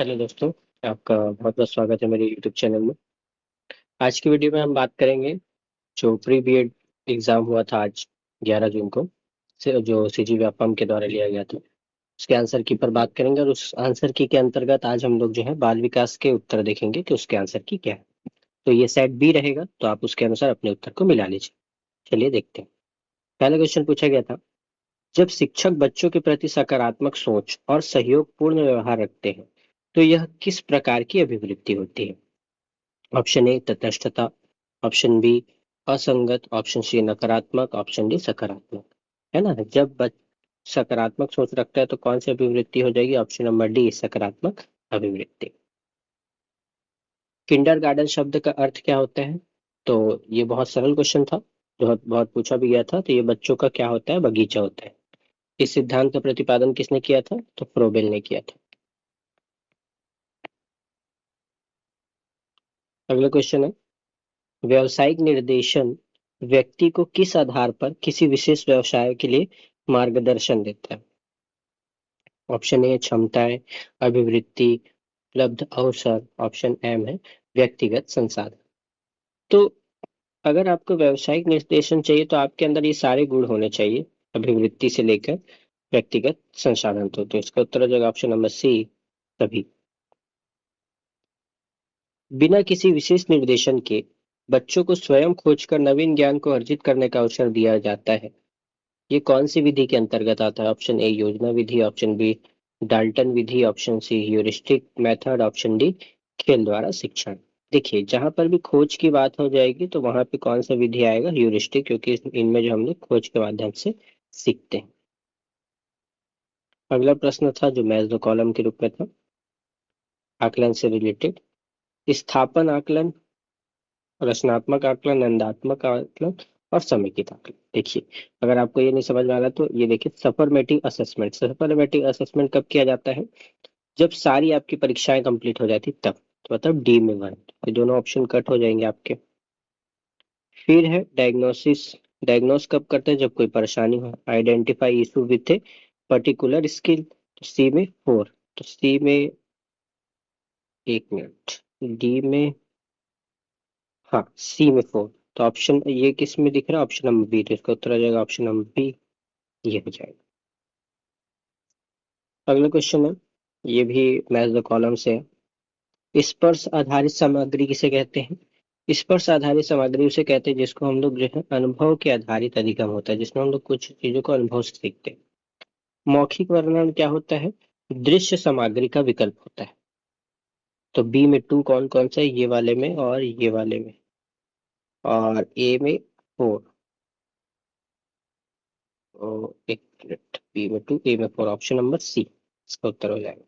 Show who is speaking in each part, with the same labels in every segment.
Speaker 1: Hello दोस्तों, आपका बहुत बहुत स्वागत है मेरे यूट्यूब चैनल में। आज की वीडियो में हम बात करेंगे जो प्री बीएड एग्ज़ाम हुआ था आज 11 जून को, से जो सीजी व्यापम के द्वारा लिया गया था, उसके आंसर की पर बात करेंगे। और उस आंसर की के अंतर्गत आज हम लोग जो है बाल विकास के उत्तर देखेंगे कि उसके आंसर की क्या है। तो ये सेट बी रहेगा, तो आप उसके अनुसार अपने उत्तर को मिला लीजिए। चलिए देखते हैं। पहला क्वेश्चन पूछा गया था, जब शिक्षक बच्चों के प्रति सकारात्मक सोच और सहयोगपूर्ण व्यवहार रखते हैं तो यह किस प्रकार की अभिवृत्ति होती है? ऑप्शन ए तटस्थता, ऑप्शन बी असंगत, ऑप्शन सी नकारात्मक, ऑप्शन डी सकारात्मक। है ना? जब सकारात्मक सोच रखता है तो कौन सी अभिवृत्ति हो जाएगी? ऑप्शन नंबर डी सकारात्मक अभिवृत्ति। किंडरगार्टन शब्द का अर्थ क्या होता है? तो ये बहुत सरल क्वेश्चन था, बहुत बहुत पूछा भी गया था। तो ये बच्चों का क्या होता है? बगीचा होता है। इस सिद्धांत का प्रतिपादन किसने किया था? तो फ्रोबेल ने किया था। अगला क्वेश्चन है, व्यावसायिक निर्देशन व्यक्ति को किस आधार पर किसी विशेष व्यवसाय के लिए मार्गदर्शन देता है? ऑप्शन ए क्षमताएं, अभिवृत्ति, उपलब्ध अवसर, ऑप्शन एम है व्यक्तिगत संसाधन। तो अगर आपको व्यावसायिक निर्देशन चाहिए तो आपके अंदर ये सारे गुण होने चाहिए, अभिवृत्ति से लेकर व्यक्तिगत संसाधन। तो इसका उत्तर हो जाएगा ऑप्शन नंबर सी सभी। बिना किसी विशेष निर्देशन के बच्चों को स्वयं खोजकर नवीन ज्ञान को अर्जित करने का अवसर दिया जाता है, ये कौन सी विधि के अंतर्गत आता है? ऑप्शन ए योजना विधि, ऑप्शन बी डाल्टन विधि, option C heuristic method, option D खेल द्वारा शिक्षण। देखिए, जहां पर भी खोज की बात हो जाएगी तो वहां पे कौन सा विधि आएगा? ह्यूरिस्टिक, क्योंकि इनमें जो हम लोग खोज के माध्यम से सीखते हैं। अगला प्रश्न था जो मैच द कॉलम के रूप में था, आकलन से रिलेटेड। स्थापन आकलन, रचनात्मक आकलन, निंदात्मक आकलन और समेकित आकलन। देखिए, अगर आपको ये नहीं समझ में आ रहा तो ये देखिए, सफरमेटिव असेसमेंट। सफरमेटिव असेसमेंट कब किया जाता है? जब सारी आपकी परीक्षाएं कंप्लीट हो जाती तब, तो मतलब डी में 1। ये दोनों ऑप्शन कट हो जाएंगे आपके। फिर है डायग्नोसिस। डायग्नोस कब करते हैं? जब कोई परेशानी हो। Identify issue with a particular skill, तो सी में 4। तो सी में, एक मिनट, डी में, हाँ सी में 4। तो ऑप्शन ये किस में दिख रहा है? Option number B. तो इसका उत्तर आ जाएगा ऑप्शन नंबर बी, ये हो जाएगा। अगला क्वेश्चन है, ये भी मैच द कॉलम से है। स्पर्श आधारित सामग्री किसे कहते हैं? स्पर्श आधारित सामग्री उसे कहते हैं जिसको हम लोग जो है अनुभव के आधारित अधिगम होता है, जिसमें हम लोग कुछ चीजों को अनुभव से सीखते हैं। मौखिक वर्णन क्या होता है? दृश्य सामग्री का विकल्प होता है। तो बी में 2 कौन कौन सा है? ये वाले में और ये वाले में, और ए में 4। और एक मिनट, बी में 2, ए में 4, ऑप्शन नंबर सी इसका उत्तर हो जाएगा।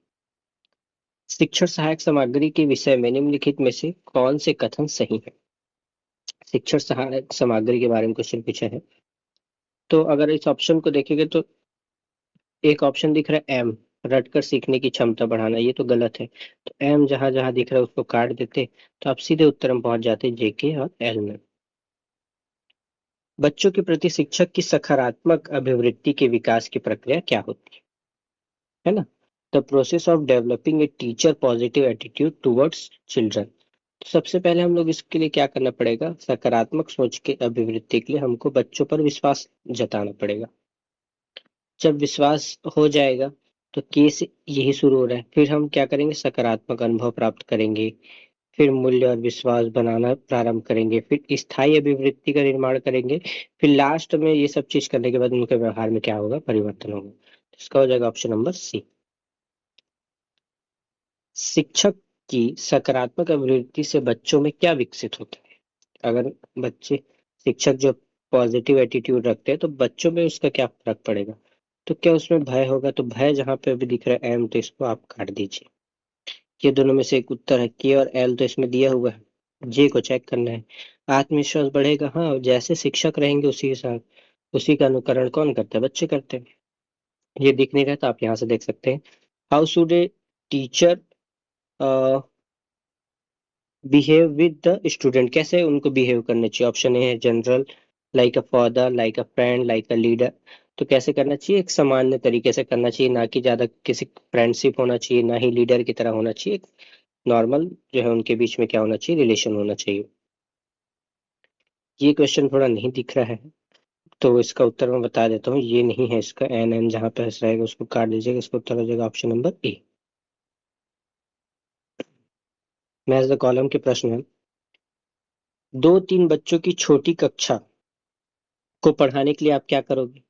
Speaker 1: शिक्षण सहायक सामग्री के विषय में निम्नलिखित में से कौन से कथन सही है? शिक्षण सहायक सामग्री के बारे में क्वेश्चन पूछा है। तो अगर इस ऑप्शन को देखेंगे तो एक ऑप्शन दिख रहा है एम, रटकर सीखने की क्षमता बढ़ाना, ये तो गलत है। तो एम जहां जहां दिख रहा है उसको काट देते, तो आप सीधे उत्तर में पहुंच जाते जेके और एल में। बच्चों के प्रति शिक्षक की सकारात्मक अभिवृत्ति के विकास की प्रक्रिया क्या होती है ना? The process of developing a teacher positive attitude towards children. तो सबसे पहले हम लोग इसके लिए क्या करना पड़ेगा? सकारात्मक सोच के अभिवृद्धि के लिए हमको बच्चों पर विश्वास जताना पड़ेगा। जब विश्वास हो जाएगा तो केस यही शुरू हो रहा है, फिर हम क्या करेंगे? सकारात्मक अनुभव प्राप्त करेंगे, फिर मूल्य और विश्वास बनाना प्रारंभ करेंगे, फिर स्थायी अभिवृत्ति का निर्माण करेंगे, फिर लास्ट में ये सब चीज करने के बाद उनके व्यवहार में क्या होगा? परिवर्तन होगा। इसका हो जाएगा ऑप्शन नंबर सी। शिक्षक की सकारात्मक अभिवृत्ति से बच्चों में क्या विकसित होता है? अगर बच्चे, शिक्षक जो पॉजिटिव एटीट्यूड रखते हैं तो बच्चों में उसका क्या फर्क पड़ेगा? तो क्या उसमें भय होगा? तो भय जहां पे अभी दिख रहा है एम, तो इसको आप काट दीजिए। ये दोनों में से एक उत्तर है, के और एल तो इसमें दिया हुआ है, जे को चेक करना है। आत्मविश्वास बढ़ेगा, हाँ, जैसे शिक्षक रहेंगे उसी के साथ, उसी का अनुकरण कौन करता है? बच्चे करते हैं। ये दिख नहीं रहा तो आप यहाँ से देख सकते हैं। How should a teacher behave with the student, कैसे उनको बिहेव करना चाहिए? ऑप्शन ए है general, like a father, like a friend, like a leader, तो कैसे करना चाहिए, एक सामान्य तरीके से करना चाहिए, ना कि ज्यादा किसी फ्रेंडशिप होना चाहिए, ना ही लीडर की तरह होना चाहिए। नॉर्मल जो है उनके बीच में क्या होना चाहिए, रिलेशन होना चाहिए। ये क्वेश्चन थोड़ा नहीं दिख रहा है तो इसका उत्तर मैं बता देता हूँ, ये नहीं है इसका। एन एन जहाँ पे रहेगा उसको काट दीजिएगा, इसका उत्तर हो जाएगा option number A. Match the column के प्रश्न है, 2-3 बच्चों की छोटी कक्षा को पढ़ाने के लिए आप क्या करोगे।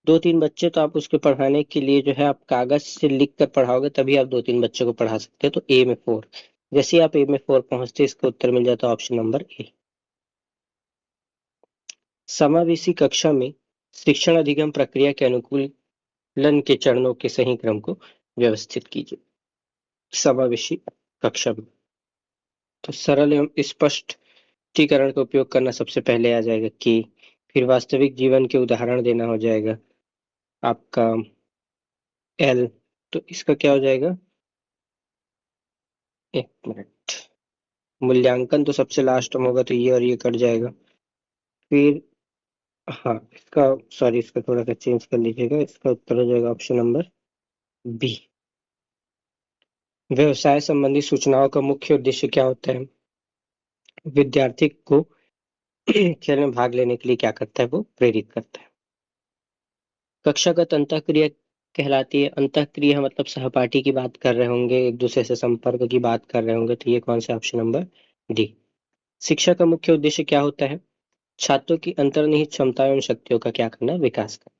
Speaker 1: 2-3 बच्चे तो आप उसके पढ़ाने के लिए जो है आप कागज से लिख कर पढ़ाओगे, तभी आप 2-3 बच्चों को पढ़ा सकते हैं। तो ए में 4, जैसे ही आप ए में 4 पहुंचते इसका उत्तर मिल जाता है ऑप्शन नंबर ए। समावेशी कक्षा में शिक्षण अधिगम प्रक्रिया के अनुकूलन के चरणों के सही क्रम को व्यवस्थित कीजिए। समावेशी कक्षा में तो सरल एवं स्पष्टीकरण का उपयोग करना सबसे पहले आ जाएगा कि, फिर वास्तविक जीवन के उदाहरण देना हो जाएगा आपका एल। तो इसका क्या हो जाएगा, एक मिनट, मूल्यांकन तो सबसे लास्ट में होगा तो ये और ये कट जाएगा। फिर हाँ इसका, सॉरी इसका थोड़ा सा चेंज कर लीजिएगा, इसका उत्तर हो जाएगा ऑप्शन नंबर बी। व्यवसाय संबंधी सूचनाओं का मुख्य उद्देश्य क्या होता है, विद्यार्थी को खेल में भाग लेने के लिए क्या करता है, वो प्रेरित करता है। कक्षागत अंतःक्रिया कहलाती है, अंतःक्रिया मतलब सहपाठी की बात कर रहे होंगे, एक दूसरे से संपर्क की बात कर रहे होंगे, तो ये कौन सा ऑप्शन नंबर डी। शिक्षा का मुख्य उद्देश्य क्या होता है, छात्रों की अंतर्निहित क्षमताओं एवं शक्तियों का क्या करना, विकास करना।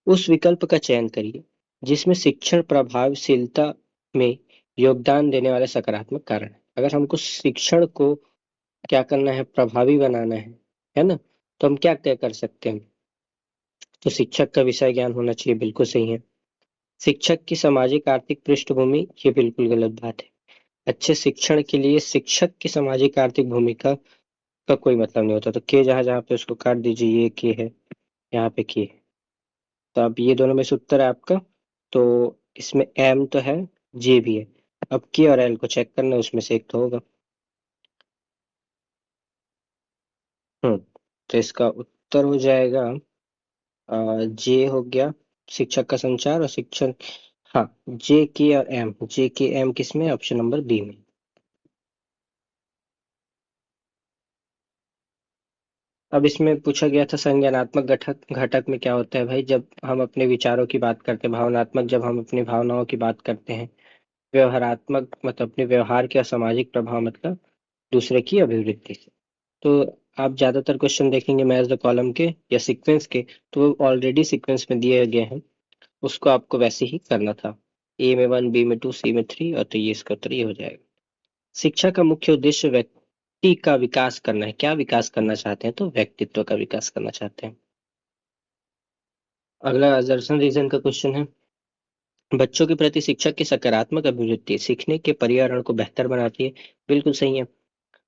Speaker 1: उस विकल्प का चयन करिए जिसमें शिक्षण प्रभावशीलता में योगदान देने वाले सकारात्मक कारण है। अगर हमको शिक्षण को क्या करना है, प्रभावी बनाना है ना, तो हम क्या तय कर सकते हैं, तो शिक्षक का विषय ज्ञान होना चाहिए, बिल्कुल सही है। शिक्षक की सामाजिक आर्थिक पृष्ठभूमि, ये बिल्कुल गलत बात है। अच्छे शिक्षण के लिए शिक्षक की सामाजिक आर्थिक भूमिका का कोई मतलब नहीं होता। तो के जहां जहां पे उसको काट दीजिए, ये के है, यहाँ पे के है। तो अब ये दोनों में से उत्तर है आपका, तो इसमें एम तो है, जे भी है। अब के और एल को चेक करना है, उसमें से एक तो होगा। हम्म तो इसका उत्तर हो जाएगा जे हो गया, शिक्षक का संचार और शिक्षण। हाँ, जे के और एम, जे के एम किसमें, ऑप्शन नंबर बी में। अब इसमें पूछा गया था संज्ञानात्मक घटक, घटक में क्या होता है भाई, जब हम अपने विचारों की बात करते हैं, भावनात्मक जब हम अपनी भावनाओं की बात करते हैं, व्यवहारात्मक मतलब अपने व्यवहार के सामाजिक प्रभाव मतलब दूसरे की अभिवृद्धि से। तो आप ज्यादातर क्वेश्चन देखेंगे मैच द कॉलम के या सीक्वेंस के, तो वो ऑलरेडी सीक्वेंस में दिए गए हैं, उसको आपको वैसे ही करना था। ए में 1, बी में 2, सी में 3, और तो ये इसका उत्तर ये हो जाएगा। शिक्षा का मुख्य उद्देश्य व्यक्ति का विकास करना है। क्या विकास करना चाहते हैं, तो व्यक्तित्व का विकास करना चाहते हैं। अगला असर्शन रीजन का क्वेश्चन है, बच्चों के प्रति शिक्षक की सकारात्मक अभिवृत्ति सीखने के पर्यावरण को बेहतर बनाती है। बिल्कुल सही है।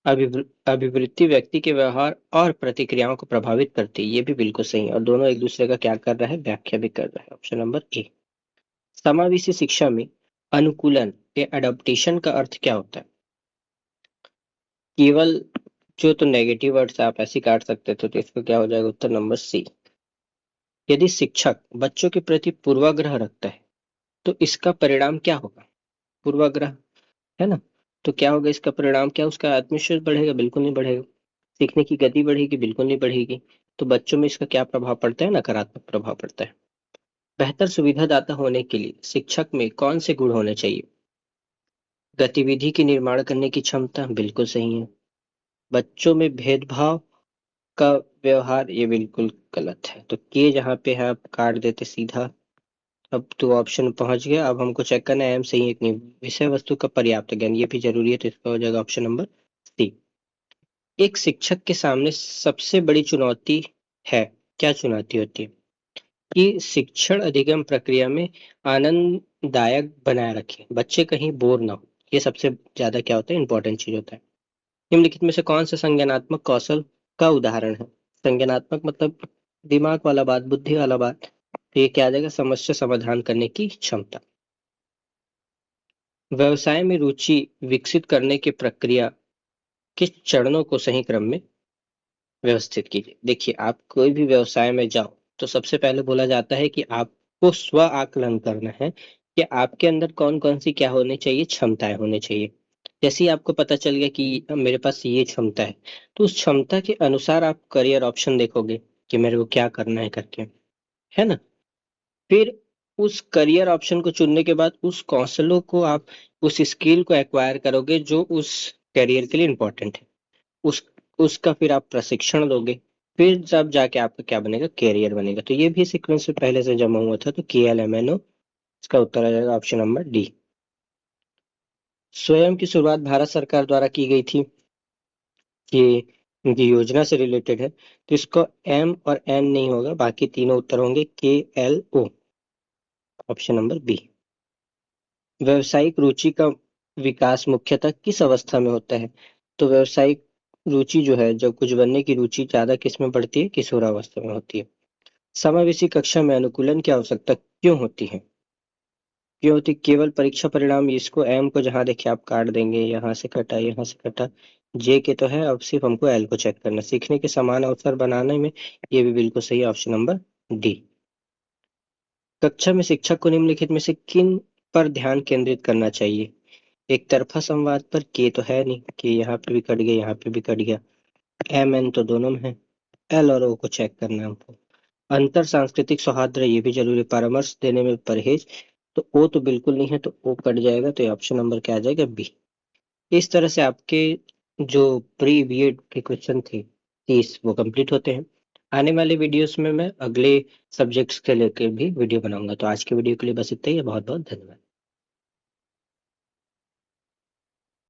Speaker 1: अभिवृत्ति व्यक्ति के व्यवहार और प्रतिक्रियाओं को प्रभावित करती है, ये भी बिल्कुल सही है। और दोनों एक दूसरे का क्या कर रहा है, व्याख्या भी कर रहा है, ऑप्शन नंबर ए। समावेशी शिक्षा में अनुकूलन या अडॉप्टेशन का अर्थ क्या होता है, केवल जो तो नेगेटिव वर्ड्स आप ऐसे काट सकते थे, तो इसका क्या हो जाएगा, उत्तर नंबर सी। यदि शिक्षक बच्चों के प्रति पूर्वाग्रह रखता है तो इसका परिणाम क्या होगा, पूर्वाग्रह है ना, तो क्या होगा इसका परिणाम, क्या उसका आत्मविश्वास बढ़ेगा, बिल्कुल नहीं बढ़ेगा। सीखने की गति बढ़ेगी, बिल्कुल नहीं बढ़ेगी। तो बच्चों में इसका क्या प्रभाव पड़ता है, नकारात्मक प्रभाव पड़ता है। बेहतर सुविधादाता होने के लिए शिक्षक में कौन से गुण होने चाहिए, गतिविधि की निर्माण करने की क्षमता, बिल्कुल सही है। बच्चों में भेदभाव का व्यवहार, ये बिल्कुल गलत है। तो के जहाँ पे है आप काट देते सीधा। अब तो ऑप्शन पहुंच गया, अब हमको चेक करना है एम सही है कि नहीं। विषय वस्तु का पर्याप्त ज्ञान, ये भी जरूरी है, तो इसका हो जाएगा ऑप्शन नंबर सी। एक शिक्षक के सामने सबसे बड़ी चुनौती है, क्या चुनौती होती है, कि शिक्षण अधिगम प्रक्रिया में आनंददायक बनाए रखे, बच्चे कहीं बोर ना हो। ये सबसे ज्यादा क्या होता है, इंपॉर्टेंट चीज होता है। निम्नलिखित में से कौन सा संज्ञानात्मक कौशल का उदाहरण है, संज्ञानात्मक मतलब दिमाग वाला बात, बुद्धि वाला बात, तो ये क्या आ जाएगा, समस्या समाधान करने की क्षमता। व्यवसाय में रुचि विकसित करने की प्रक्रिया किस चरणों को सही क्रम में व्यवस्थित कीजिए। देखिए, आप कोई भी व्यवसाय में जाओ तो सबसे पहले बोला जाता है कि आपको स्व आकलन करना है कि आपके अंदर कौन कौन सी क्या होनी चाहिए, क्षमताएं होनी चाहिए। जैसे ही आपको पता चल गया कि मेरे पास ये क्षमता है, तो उस क्षमता के अनुसार आप करियर ऑप्शन देखोगे कि मेरे को क्या करना है करके, है ना? फिर उस करियर ऑप्शन को चुनने के बाद उस कौशलों को आप, उस स्किल को एक्वायर करोगे जो उस करियर के लिए इम्पोर्टेंट है। उस उसका फिर आप प्रशिक्षण लोगे। फिर जब जाके आपका क्या बनेगा, करियर बनेगा। तो ये भी सीक्वेंस में पहले से जमा हुआ था, तो KLMNO, इसका उत्तर आ जाएगा ऑप्शन नंबर डी। स्वयं की शुरुआत भारत सरकार द्वारा की गई थी, ये उनकी योजना से रिलेटेड है, तो इसको M और N नहीं होगा, बाकी तीनों उत्तर होंगे KLO, ऑप्शन नंबर बी। व्यावसायिक रुचि का विकास मुख्यतः किस अवस्था में होता है? तो व्यावसायिक रुचि जो है, जब कुछ बनने की रुचि ज्यादा किस में बढ़ती है, किशोरावस्था में होती है। समावेशी कक्षा में अनुकूलन की आवश्यकता क्यों होती है? क्यों होती? केवल परीक्षा परिणाम, इसको एम को जहां देखे आप काट देंगे, यहाँ से कटा, यहाँ से कटा। जे के तो है, अब सिर्फ हमको एल को चेक करना। सीखने के समान अवसर बनाने में, ये भी बिल्कुल सही, ऑप्शन नंबर डी। कक्षा में शिक्षक को निम्नलिखित में से किन पर ध्यान केंद्रित करना चाहिए? एक तरफा संवाद पर, के तो है नहीं, कि यहाँ पे भी कट गया, यहाँ पे भी कट गया। एम एन तो दोनों में है। एल और ओ को चेक करना है हमको। अंतर सांस्कृतिक सौहार्द, ये भी जरूरी। परामर्श देने में परहेज, तो ओ तो बिल्कुल नहीं है, तो ओ कट जाएगा, तो ये ऑप्शन नंबर क्या आ जाएगा, बी। इस तरह से आपके जो प्री बीएड के क्वेश्चन थे 30, वो कंप्लीट होते हैं। आने वाले वीडियोस में मैं अगले सब्जेक्ट्स के लेकर भी वीडियो बनाऊंगा। तो आज के वीडियो के लिए बस इतना ही है। बहुत बहुत धन्यवाद।